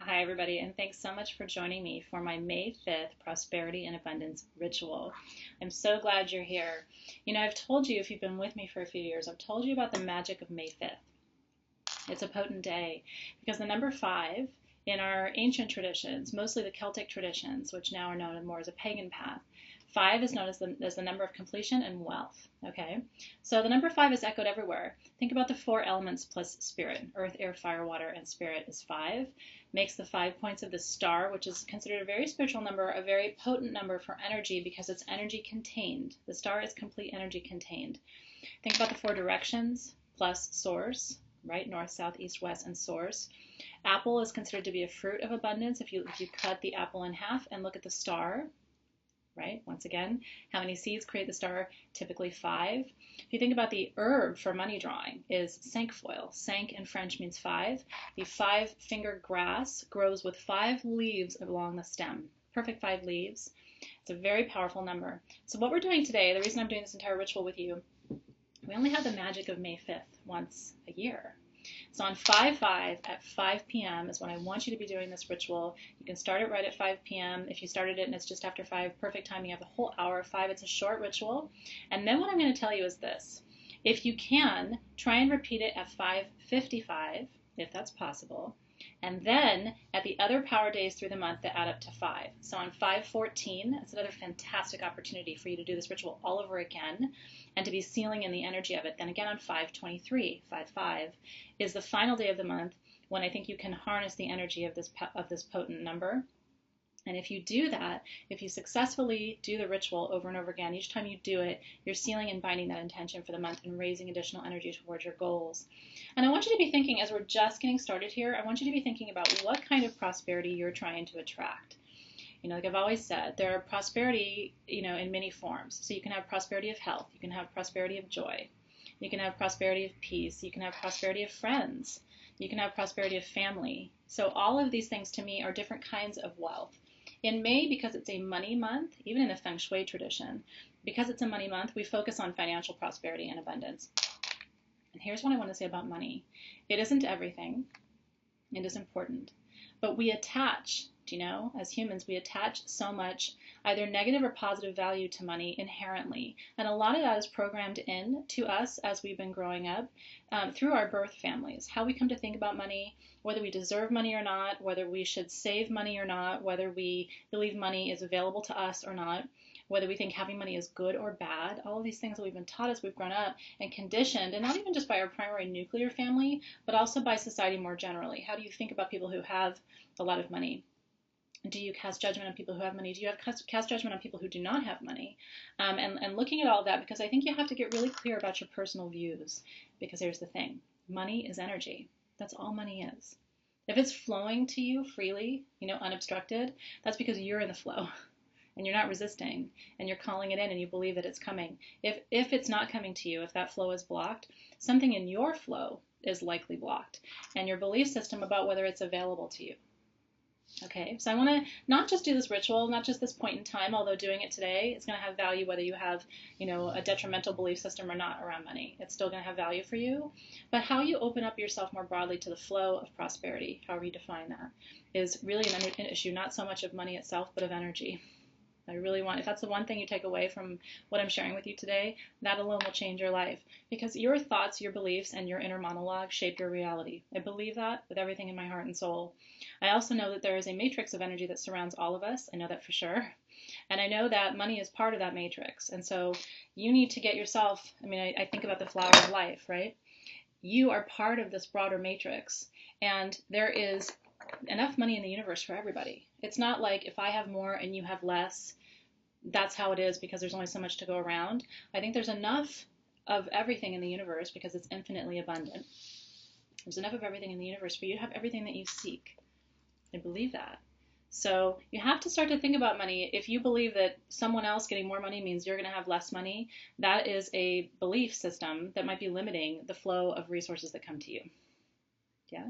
Hi, everybody, and thanks so much for joining me for my May 5th Prosperity and Abundance Ritual. I'm so glad you're here. I've told you, if you've been with me for a few years, I've told you about the magic of May 5th. It's a potent day because the number 5 in our ancient traditions, mostly the Celtic traditions, which now are known more as a pagan path, 5 is known as the number of completion and wealth. Okay, so the number 5 is echoed everywhere. Think about the 4 elements plus spirit: earth, air, fire, water, and spirit is 5. Makes the 5 points of the star, which is considered a very spiritual number, a very potent number for energy because it's energy contained. The star is complete energy contained. Think about the 4 directions plus source, right? North, south, east, west, and source. Apple is considered to be a fruit of abundance. If you cut the apple in half and look at the star, right? Once again, how many seeds create the star? Typically 5. If you think about the herb for money drawing is cinquefoil. Cinq in French means 5. The 5-finger grass grows with 5 leaves along the stem. Perfect 5 leaves. It's a very powerful number. So what we're doing today, the reason I'm doing this entire ritual with you, we only have the magic of May 5th once a year. So on 5/5 at 5 p.m. is when I want you to be doing this ritual. You can start it right at 5 p.m. If you started it and it's just after 5, perfect time. You have the whole hour of 5. It's a short ritual. And then what I'm going to tell you is this. If you can, try and repeat it at 5:55, if that's possible. And then at the other power days through the month that add up to 5. So on 5/14, it's another fantastic opportunity for you to do this ritual all over again and to be sealing in the energy of it. Then again on 5/23, 5/5 is the final day of the month when I think you can harness the energy of this potent number. And if you do that, if you successfully do the ritual over and over again, each time you do it, you're sealing and binding that intention for the month and raising additional energy towards your goals. And I want you to be thinking, as we're just getting started here, I want you to be thinking about what kind of prosperity you're trying to attract. Like I've always said, there are prosperity, in many forms. So you can have prosperity of health, you can have prosperity of joy, you can have prosperity of peace, you can have prosperity of friends, you can have prosperity of family. So all of these things to me are different kinds of wealth. In May, because it's a money month, even in the Feng Shui tradition, because it's a money month, we focus on financial prosperity and abundance. And here's what I want to say about money. It isn't everything. It is important. But we attach, as humans, we attach so much either negative or positive value to money inherently. And a lot of that is programmed in to us as we've been growing up through our birth families. How we come to think about money, whether we deserve money or not, whether we should save money or not, whether we believe money is available to us or not, whether we think having money is good or bad. All of these things that we've been taught as we've grown up and conditioned, and not even just by our primary nuclear family, but also by society more generally. How do you think about people who have a lot of money? Do you cast judgment on people who have money? Do you cast judgment on people who do not have money? And looking at all of that, because I think you have to get really clear about your personal views. Because here's the thing. Money is energy. That's all money is. If it's flowing to you freely, unobstructed, that's because you're in the flow. And you're not resisting, and you're calling it in, and you believe that it's coming. If it's not coming to you, if that flow is blocked, something in your flow is likely blocked, and your belief system about whether it's available to you. Okay, so I want to not just do this ritual, not just this point in time, although doing it today is going to have value whether you have, a detrimental belief system or not around money. It's still going to have value for you. But how you open up yourself more broadly to the flow of prosperity, however you define that, is really an issue not so much of money itself, but of energy. I really want, if that's the one thing you take away from what I'm sharing with you today, that alone will change your life. Because your thoughts, your beliefs, and your inner monologue shape your reality. I believe that with everything in my heart and soul. I also know that there is a matrix of energy that surrounds all of us. I know that for sure. And I know that money is part of that matrix. And so you need to get yourself, I think about the flower of life, right? You are part of this broader matrix. And there is enough money in the universe for everybody. It's not like if I have more and you have less, that's how it is because there's only so much to go around. I think there's enough of everything in the universe because it's infinitely abundant. There's enough of everything in the universe for you to have everything that you seek. I believe that. So you have to start to think about money. If you believe that someone else getting more money means you're going to have less money, that is a belief system that might be limiting the flow of resources that come to you. Yeah,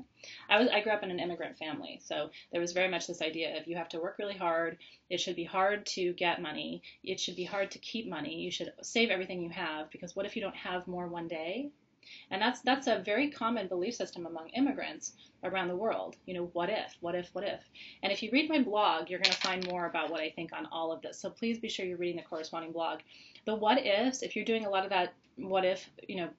I grew up in an immigrant family, so there was very much this idea of you have to work really hard. It should be hard to get money. It should be hard to keep money. You should save everything you have because what if you don't have more one day? And that's a very common belief system among immigrants around the world. You know, what if, what if, what if? And if you read my blog, you're going to find more about what I think on all of this. So please be sure you're reading the corresponding blog. The what ifs, if you're doing a lot of that what if,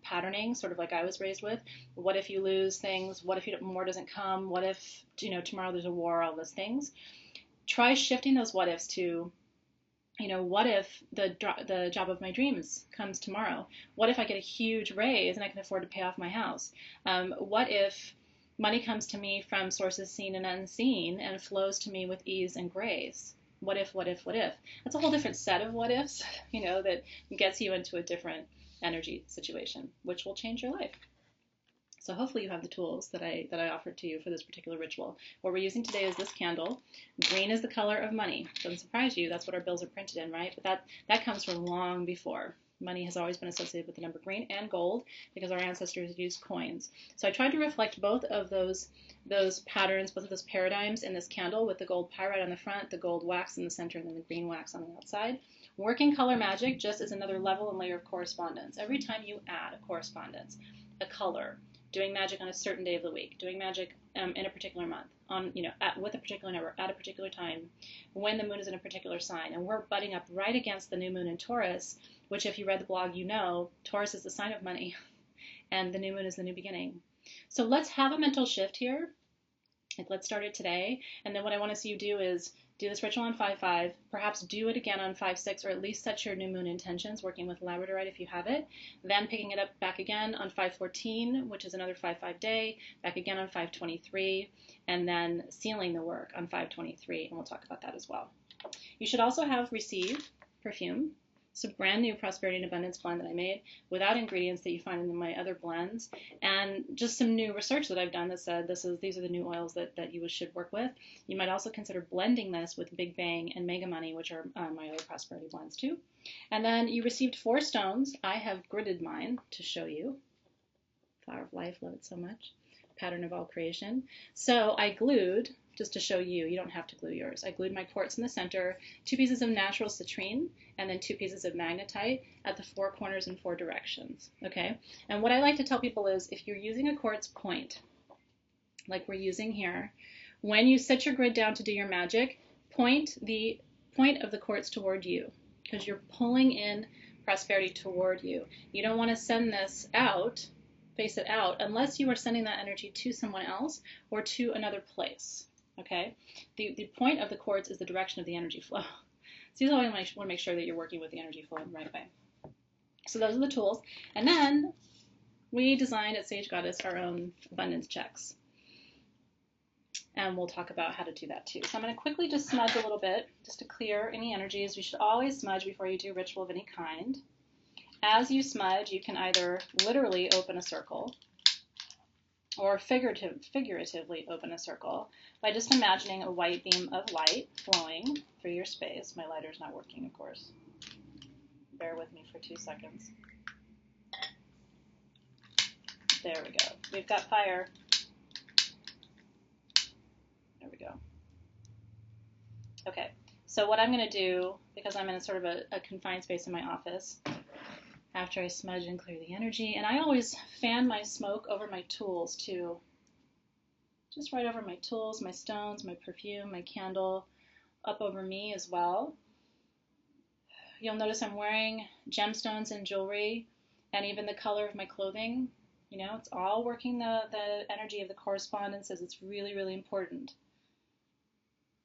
patterning, sort of like I was raised with, what if you lose things? What if more doesn't come? What if, tomorrow there's a war, all those things. Try shifting those what ifs to, what if the job of my dreams comes tomorrow? What if I get a huge raise and I can afford to pay off my house? What if money comes to me from sources seen and unseen and flows to me with ease and grace? What if, what if, what if? That's a whole different set of what ifs, that gets you into a different energy situation, which will change your life. So hopefully you have the tools that I offered to you for this particular ritual. What we're using today is this candle. Green is the color of money. Doesn't surprise you. That's what our bills are printed in, right? But that comes from long before. Money has always been associated with the number green and gold because our ancestors used coins. So I tried to reflect both of those patterns, both of those paradigms in this candle with the gold pyrite on the front, the gold wax in the center, and then the green wax on the outside. Working color magic just is another level and layer of correspondence. Every time you add a correspondence, a color, doing magic on a certain day of the week, doing magic in a particular month, with a particular number, at a particular time, when the moon is in a particular sign. And we're butting up right against the new moon in Taurus, which if you read the blog, Taurus is the sign of money, and the new moon is the new beginning. So let's have a mental shift here. Let's start it today. And then what I want to see you do is do this ritual on 5/5, perhaps do it again on 5/6, or at least set your new moon intentions, working with labradorite if you have it. Then picking it up back again on 5/14, which is another 5/5 day, back again on 5/23, and then sealing the work on 5/23, and we'll talk about that as well. You should also have received perfume. It's a brand new prosperity and abundance blend that I made without ingredients that you find in my other blends, and just some new research that I've done that said these are the new oils that you should work with. You might also consider blending this with Big Bang and Mega Money, which are my other prosperity blends too. And then you received 4 stones. I have gridded mine to show you. Flower of Life, love it so much. Pattern of all creation. So I glued, just to show you, you don't have to glue yours. I glued my quartz in the center, 2 pieces of natural citrine, and then 2 pieces of magnetite at the 4 corners in 4 directions, okay? And what I like to tell people is if you're using a quartz point, like we're using here, when you set your grid down to do your magic, point the point of the quartz toward you, because you're pulling in prosperity toward you. You don't want to send this out, face it out, unless you are sending that energy to someone else or to another place. Okay, the point of the quartz is the direction of the energy flow. So you always want to make sure that you're working with the energy flow in the right way. So those are the tools. And then we designed at Sage Goddess our own abundance checks. And we'll talk about how to do that too. So I'm going to quickly just smudge a little bit just to clear any energies. You should always smudge before you do a ritual of any kind. As you smudge, you can either literally open a circle or figuratively open a circle by just imagining a white beam of light flowing through your space. My lighter's not working, of course. Bear with me for 2 seconds. There we go. We've got fire. There we go. Okay, so what I'm going to do, because I'm in a sort of a confined space in my office, after I smudge and clear the energy, and I always fan my smoke over my tools too. Just right over my tools, my stones, my perfume, my candle, up over me as well. You'll notice I'm wearing gemstones and jewelry, and even the color of my clothing. It's all working the energy of the correspondences. It's really, really important.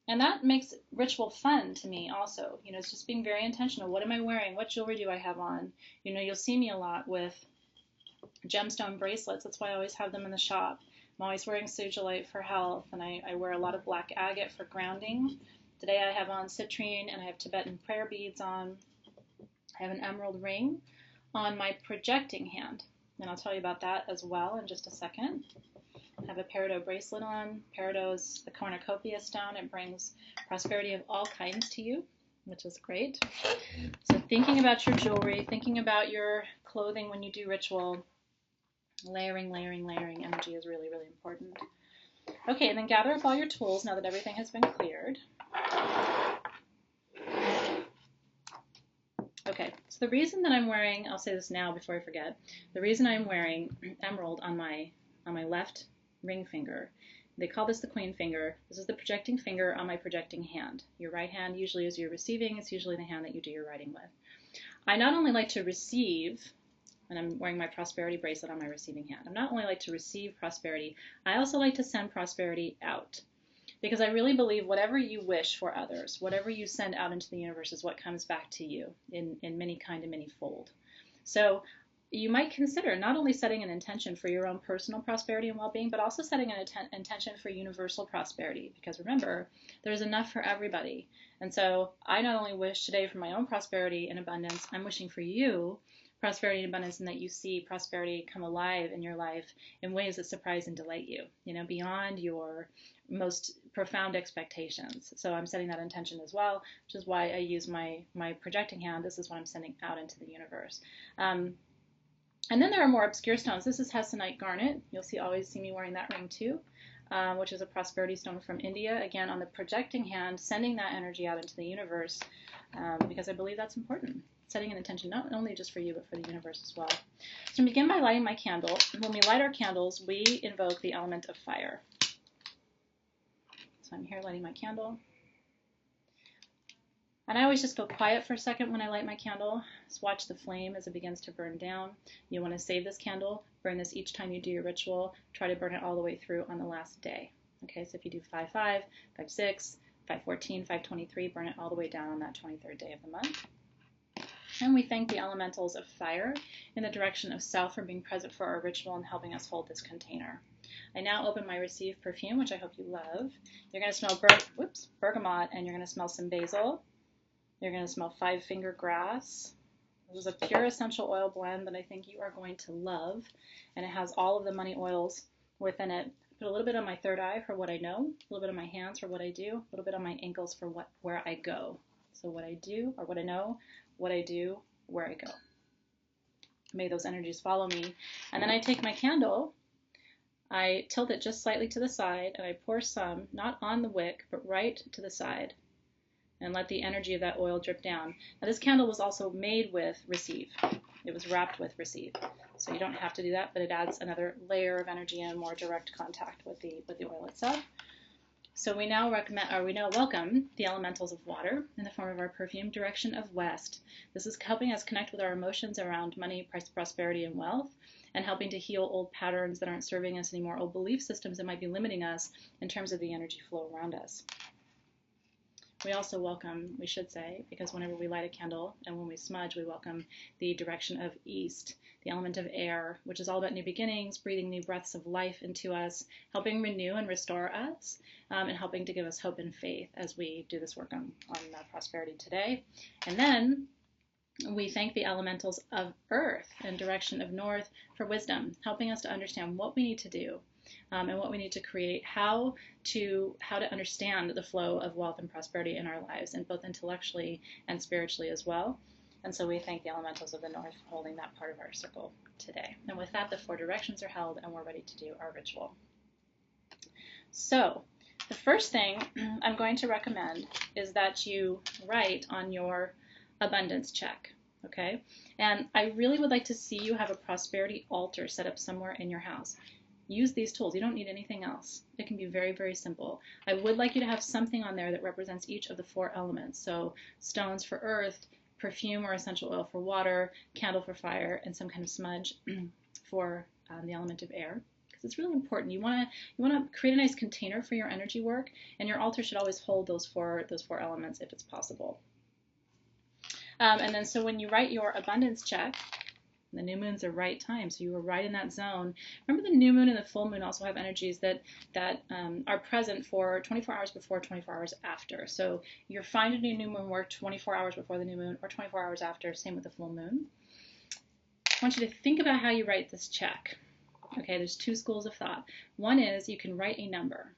And that makes ritual fun to me also. It's just being very intentional. What am I wearing? What jewelry do I have on? You'll see me a lot with gemstone bracelets. That's why I always have them in the shop. I'm always wearing sugilite for health, and I wear a lot of black agate for grounding. Today I have on citrine, and I have Tibetan prayer beads on. I have an emerald ring on my projecting hand, and I'll tell you about that as well in just a second. I have a peridot bracelet on. Peridot is the cornucopia stone. It brings prosperity of all kinds to you, which is great. So thinking about your jewelry, thinking about your clothing when you do ritual, layering energy is really, really important. Okay, and then gather up all your tools now that everything has been cleared. Okay, Okay, so the reason that I'm wearing, I'll say this now before I forget, the reason I'm wearing emerald on my left ring finger, they call this the queen finger. This is the projecting finger on my projecting hand. Your right hand usually is your receiving. It's usually the hand that you do your writing with. I not only like to receive, and I'm wearing my prosperity bracelet on my receiving hand, I not only like to receive prosperity, I also like to send prosperity out. Because I really believe whatever you wish for others, whatever you send out into the universe is what comes back to you in many kind and many fold. So you might consider not only setting an intention for your own personal prosperity and well-being, but also setting an intention for universal prosperity. Because remember, there's enough for everybody. And so I not only wish today for my own prosperity and abundance, I'm wishing for you prosperity and abundance, and that you see prosperity come alive in your life in ways that surprise and delight you, beyond your most profound expectations. So I'm setting that intention as well, which is why I use my projecting hand. This is what I'm sending out into the universe. And then there are more obscure stones. This is Hessonite garnet. You'll always see me wearing that ring too, which is a prosperity stone from India. Again, on the projecting hand, sending that energy out into the universe, because I believe that's important. Setting an intention not only just for you, but for the universe as well. So I begin by lighting my candle. When we light our candles, we invoke the element of fire. So I'm here lighting my candle. And I always just go quiet for a second when I light my candle. Just watch the flame as it begins to burn down. You want to save this candle, burn this each time you do your ritual. Try to burn it all the way through on the last day. Okay, so if you do 5/5, 5/6, 5/14, 5/23, burn it all the way down on that 23rd day of the month. And we thank the elementals of fire in the direction of south for being present for our ritual and helping us hold this container. I now open my Receive perfume, which I hope you love. You're going to smell bergamot, and you're going to smell some basil. You're going to smell 5-finger grass. This is a pure essential oil blend that I think you are going to love, and it has all of the money oils within it. Put a little bit on my third eye for what I know, a little bit on my hands for what I do, a little bit on my ankles for where I go. So what I do, or what I know, what I do, where I go. May those energies follow me. And then I take my candle, I tilt it just slightly to the side, and I pour some, not on the wick, but right to the side, and let the energy of that oil drip down. Now this candle was also made with Receive. It was wrapped with Receive. So you don't have to do that, but it adds another layer of energy and more direct contact with the oil itself. So we now welcome the elementals of water in the form of our perfume, direction of west. This is helping us connect with our emotions around money, prosperity, and wealth, and helping to heal old patterns that aren't serving us anymore, old belief systems that might be limiting us in terms of the energy flow around us. We also welcome, we should say, because whenever we light a candle and when we smudge, we welcome the direction of east, the element of air, which is all about new beginnings, breathing new breaths of life into us, helping renew and restore us, and helping to give us hope and faith as we do this work on prosperity today. And then we thank the elementals of earth and direction of north for wisdom, helping us to understand what we need to do. And what we need to create, how to understand the flow of wealth and prosperity in our lives, and both intellectually and spiritually as well. And so we thank the elementals of the north for holding that part of our circle today. And with that, the 4 directions are held, and we're ready to do our ritual. So the first thing I'm going to recommend is that you write on your abundance check. Okay? And I really would like to see you have a prosperity altar set up somewhere in your house. Use these tools. You don't need anything else. It can be very, very simple. I would like you to have something on there that represents each of the 4 elements. So stones for earth, perfume or essential oil for water, candle for fire, and some kind of smudge for the element of air. Because it's really important. You want to create a nice container for your energy work, and your altar should always hold those four elements if it's possible. And then so when you write your abundance check, the new moon's a right time, so you were right in that zone. Remember, the new moon and the full moon also have energies that are present for 24 hours before, 24 hours after. So you're fine to do new moon work 24 hours before the new moon or 24 hours after, same with the full moon. I want you to think about how you write this check. Okay, there's 2 schools of thought. One is you can write a number.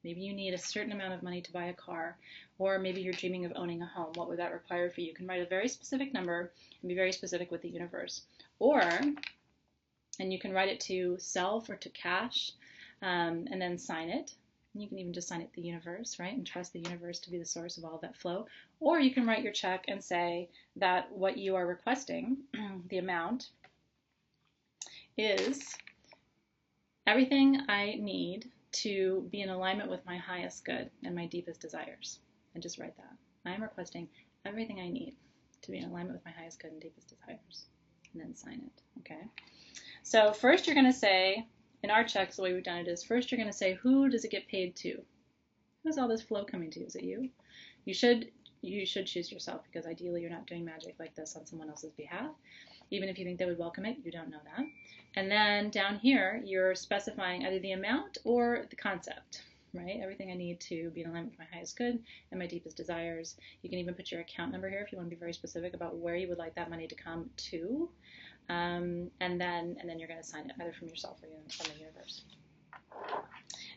Maybe you need a certain amount of money to buy a car, or maybe you're dreaming of owning a home. What would that require for you? You can write a very specific number and be very specific with the universe. And you can write it to self or to cash, and then sign it. You can even just sign it the universe, right? And trust the universe to be the source of all that flow. Or you can write your check and say that what you are requesting, the amount, is everything I need to be in alignment with my highest good and my deepest desires. And just write that. I am requesting everything I need to be in alignment with my highest good and deepest desires. And then sign it, okay? So first you're going to say, in our checks, the way we've done it is, first you're going to say, who does it get paid to? Who's all this flow coming to? Is it you? You should choose yourself, because ideally you're not doing magic like this on someone else's behalf. Even if you think they would welcome it, you don't know that. And then down here, you're specifying either the amount or the concept, right? Everything I need to be in alignment with my highest good and my deepest desires. You can even put your account number here if you want to be very specific about where you would like that money to come to. And then you're going to sign it either from yourself or from the universe.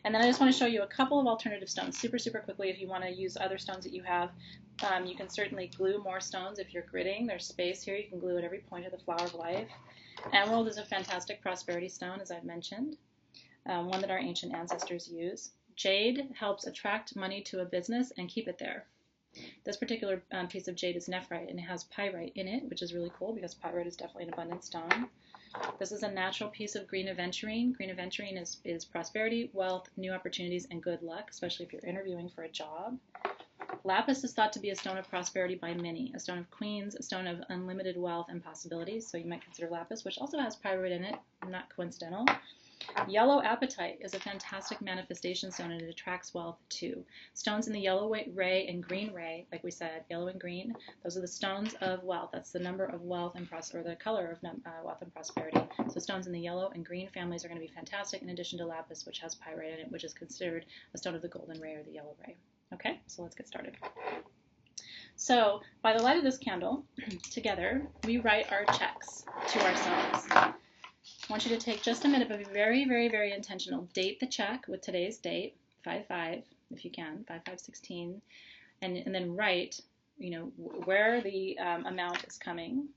And then I just want to show you a couple of alternative stones super, super quickly. If you want to use other stones that you have, you can certainly glue more stones if you're gridding. There's space here. You can glue at every point of the flower of life. Emerald is a fantastic prosperity stone, as I've mentioned, one that our ancient ancestors use. Jade helps attract money to a business and keep it there. This particular piece of jade is nephrite, and it has pyrite in it, which is really cool because pyrite is definitely an abundant stone. This is a natural piece of green aventurine. Green aventurine is prosperity, wealth, new opportunities, and good luck, especially if you're interviewing for a job. Lapis is thought to be a stone of prosperity by many, a stone of queens, a stone of unlimited wealth and possibilities, so you might consider lapis, which also has pyrite in it, not coincidental. Yellow apatite is a fantastic manifestation stone, and it attracts wealth too. Stones in the yellow ray and green ray, like we said, yellow and green, those are the stones of wealth. That's the number of wealth and or the color of wealth and prosperity. So stones in the yellow and green families are going to be fantastic, in addition to lapis, which has pyrite in it, which is considered a stone of the golden ray or the yellow ray. Okay, so let's get started. So by the light of this candle, together, we write our checks to ourselves. I want you to take just a minute, but be very, very, very intentional. Date the check with today's date, 5/5, if you can, 5/5/16, and then write, where the amount is coming.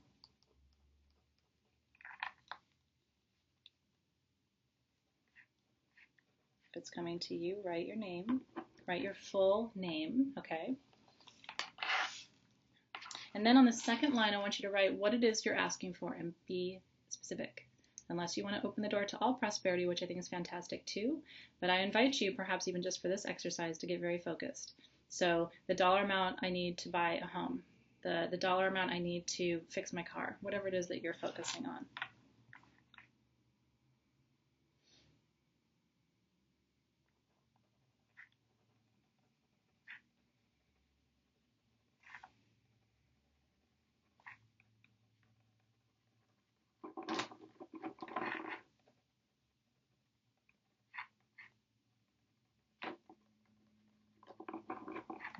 If it's coming to you, write your name, write your full name, okay? And then on the second line, I want you to write what it is you're asking for and be specific. Unless you want to open the door to all prosperity, which I think is fantastic too. But I invite you, perhaps even just for this exercise, to get very focused. So the dollar amount I need to buy a home, the dollar amount I need to fix my car, whatever it is that you're focusing on.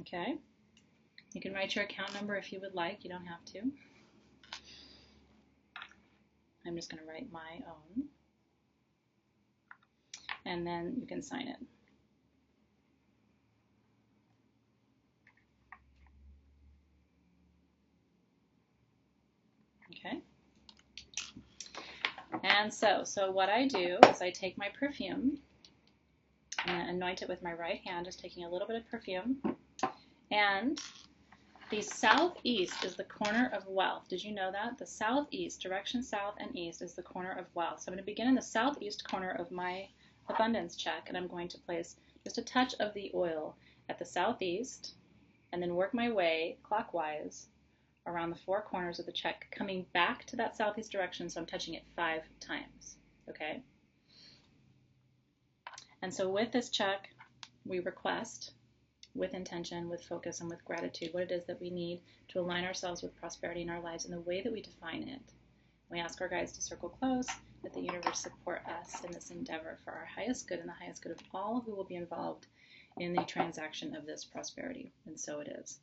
Okay, you can write your account number if you would like, you don't have to. I'm just going to write my own, and then you can sign it. Okay, and so what I do is I take my perfume and anoint it with my right hand, just taking a little bit of perfume. And the southeast is the corner of wealth. Did you know that? The southeast, direction south and east, is the corner of wealth. So I'm going to begin in the southeast corner of my abundance check, and I'm going to place just a touch of the oil at the southeast, and then work my way clockwise around the four corners of the check, coming back to that southeast direction, so I'm touching it 5 times. Okay? And so with this check, we request, with intention, with focus, and with gratitude, what it is that we need to align ourselves with prosperity in our lives in the way that we define it. We ask our guides to circle close, that the universe support us in this endeavor for our highest good and the highest good of all who will be involved in the transaction of this prosperity. And so it is.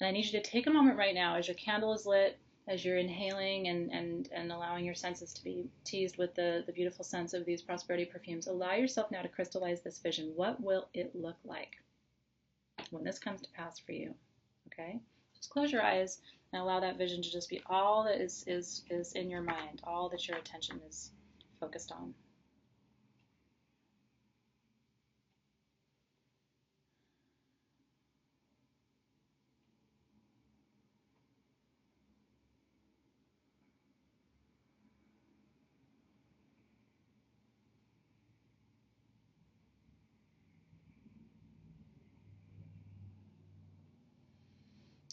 And I need you to take a moment right now as your candle is lit, as you're inhaling and allowing your senses to be teased with the beautiful scents of these prosperity perfumes. Allow yourself now to crystallize this vision. What will it look like when this comes to pass for you? Okay? Just close your eyes and allow that vision to just be all that is in your mind, all that your attention is focused on.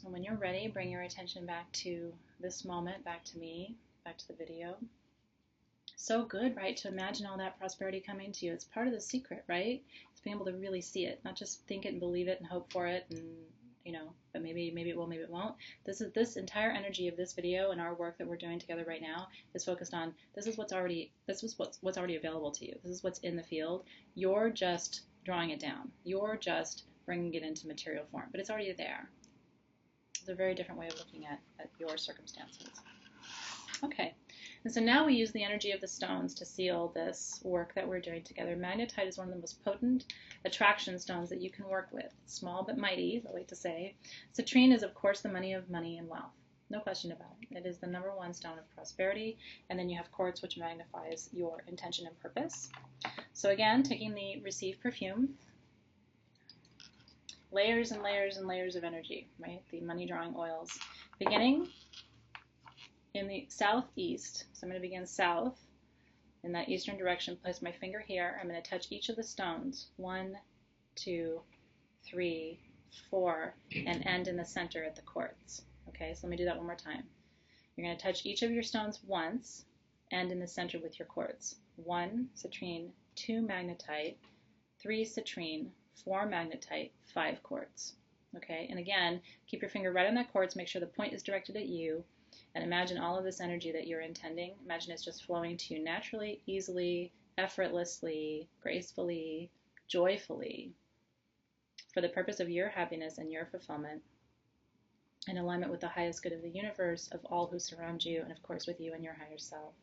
And when you're ready, bring your attention back to this moment, back to me, back to the video. So good, right, to imagine all that prosperity coming to you. It's part of the secret, right? It's being able to really see it, not just think it and believe it and hope for it, and but maybe it will, maybe it won't. This entire energy of this video and our work that we're doing together right now is focused on this is what's already available to you. This is what's in the field. You're just drawing it down. You're just bringing it into material form, but it's already there. It's a very different way of looking at your circumstances. Okay, and so now we use the energy of the stones to seal this work that we're doing together. Magnetite is one of the most potent attraction stones that you can work with. Small but mighty, I like to say. Citrine is, of course, the money of money and wealth. No question about it. It is the #1 stone of prosperity. And then you have quartz, which magnifies your intention and purpose. So again, taking the Receive perfume, layers and layers and layers of energy, right? The money drawing oils. Beginning in the southeast, so I'm going to begin south in that eastern direction, place my finger here. I'm going to touch each of the stones, 1, 2, 3, 4, and end in the center at the quartz. Okay, so let me do that one more time. You're going to touch each of your stones once, end in the center with your quartz. 1 citrine, 2 magnetite, 3 citrine, 4 magnetite, 5 quartz. Okay, and again, keep your finger right on that quartz, make sure the point is directed at you. And imagine all of this energy that you're intending. Imagine it's just flowing to you naturally, easily, effortlessly, gracefully, joyfully, for the purpose of your happiness and your fulfillment, in alignment with the highest good of the universe, of all who surround you, and of course with you and your higher self.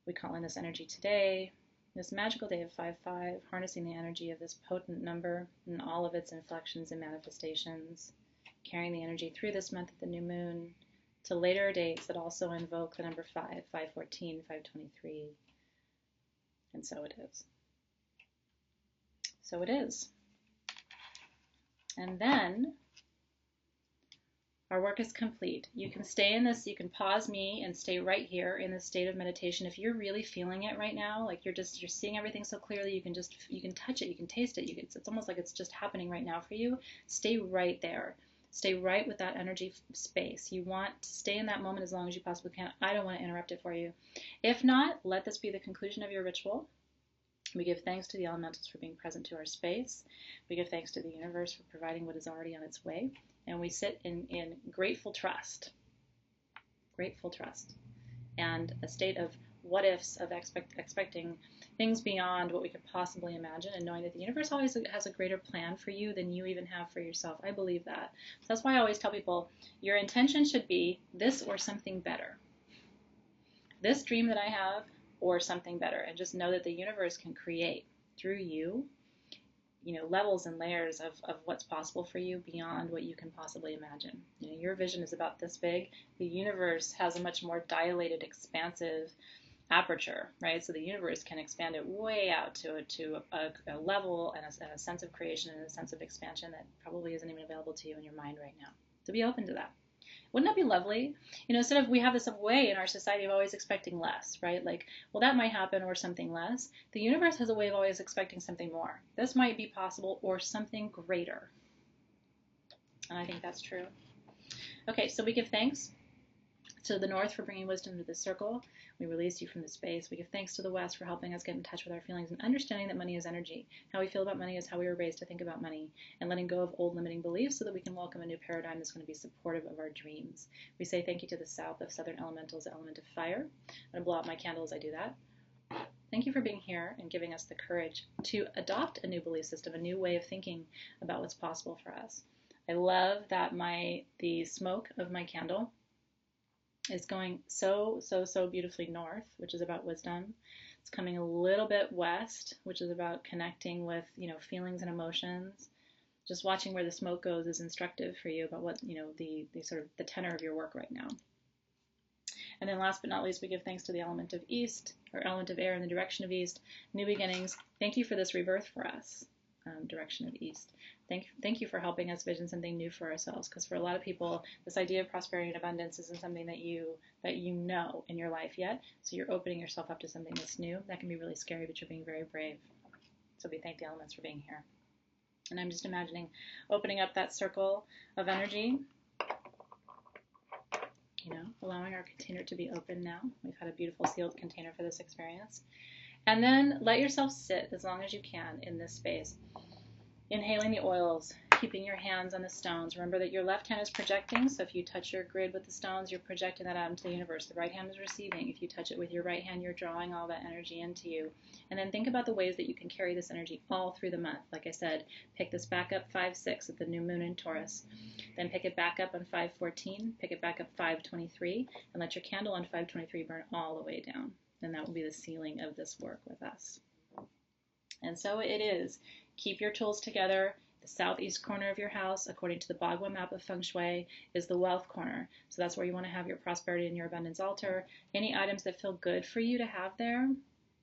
We call in this energy today, this magical day of 5/5, harnessing the energy of this potent number and all of its inflections and manifestations, carrying the energy through this month of the new moon, to later dates that also invoke the number 5, 514, 523. And so it is. So it is. And then our work is complete. You can stay in this, you can pause me and stay right here in this state of meditation. If you're really feeling it right now, like you're seeing everything so clearly, you can touch it, you can taste it. It's almost like it's just happening right now for you. Stay right there. Stay right with that energy space. You want to stay in that moment as long as you possibly can. I don't want to interrupt it for you. If not, let this be the conclusion of your ritual. We give thanks to the elementals for being present to our space. We give thanks to the universe for providing what is already on its way. And we sit in grateful trust, and a state of what ifs, of expecting things beyond what we could possibly imagine, and knowing that the universe always has a greater plan for you than you even have for yourself. I believe that. So that's why I always tell people, your intention should be this or something better. This dream that I have or something better, and just know that the universe can create through you, levels and layers of what's possible for you beyond what you can possibly imagine. Your vision is about this big. The universe has a much more dilated, expansive aperture, right? So the universe can expand it way out to a level and a sense of creation and a sense of expansion that probably isn't even available to you in your mind right now. So be open to that. Wouldn't that be lovely? Instead of, we have this way in our society of always expecting less, right? Like, well, that might happen or something less. The universe has a way of always expecting something more. This might be possible or something greater. And I think that's true. Okay, so we give thanks to the north for bringing wisdom into the circle. We release you from the space. We give thanks to the west for helping us get in touch with our feelings and understanding that money is energy. How we feel about money is how we were raised to think about money, and letting go of old limiting beliefs so that we can welcome a new paradigm that's going to be supportive of our dreams. We say thank you to the south of southern elementals, the element of fire. I'm going to blow out my candle as I do that. Thank you for being here and giving us the courage to adopt a new belief system, a new way of thinking about what's possible for us. I love that the smoke of my candle is going so beautifully north, which is about wisdom. It's coming a little bit west, which is about connecting with, feelings and emotions. Just watching where the smoke goes is instructive for you about what, the sort of the tenor of your work right now. And then last but not least, we give thanks to the element of east, or element of air in the direction of east. New beginnings. Thank you for this rebirth for us, direction of east. Thank you for helping us vision something new for ourselves, because for a lot of people, this idea of prosperity and abundance isn't something that you know in your life yet. So you're opening yourself up to something that's new. That can be really scary, but you're being very brave. So we thank the elements for being here. And I'm just imagining opening up that circle of energy, allowing our container to be open now. We've had a beautiful sealed container for this experience. And then let yourself sit as long as you can in this space. Inhaling the oils, keeping your hands on the stones. Remember that your left hand is projecting, so if you touch your grid with the stones, you're projecting that out into the universe. The right hand is receiving. If you touch it with your right hand, you're drawing all that energy into you. And then think about the ways that you can carry this energy all through the month. Like I said, pick this back up 5/6 at the new moon in Taurus. Then pick it back up on 5/14, pick it back up 5/23, and let your candle on 5/23 burn all the way down. And that will be the sealing of this work with us. And so it is. Keep your tools together. The southeast corner of your house, according to the Bagua map of Feng Shui, is the wealth corner. So that's where you want to have your prosperity and your abundance altar. Any items that feel good for you to have there,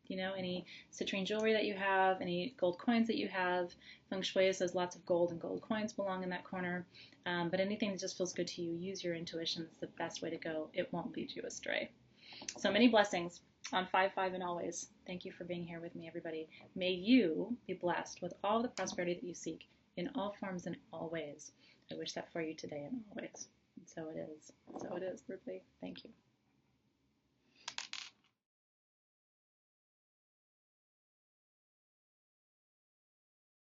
any citrine jewelry that you have, any gold coins that you have. Feng Shui says lots of gold and gold coins belong in that corner. But anything that just feels good to you, use your intuition. It's the best way to go. It won't lead you astray. So many blessings on 5/5 and always. Thank you for being here with me, everybody. May you be blessed with all the prosperity that you seek in all forms and all ways. I wish that for you today and always. And so it is. So it is, Rupli. Thank you.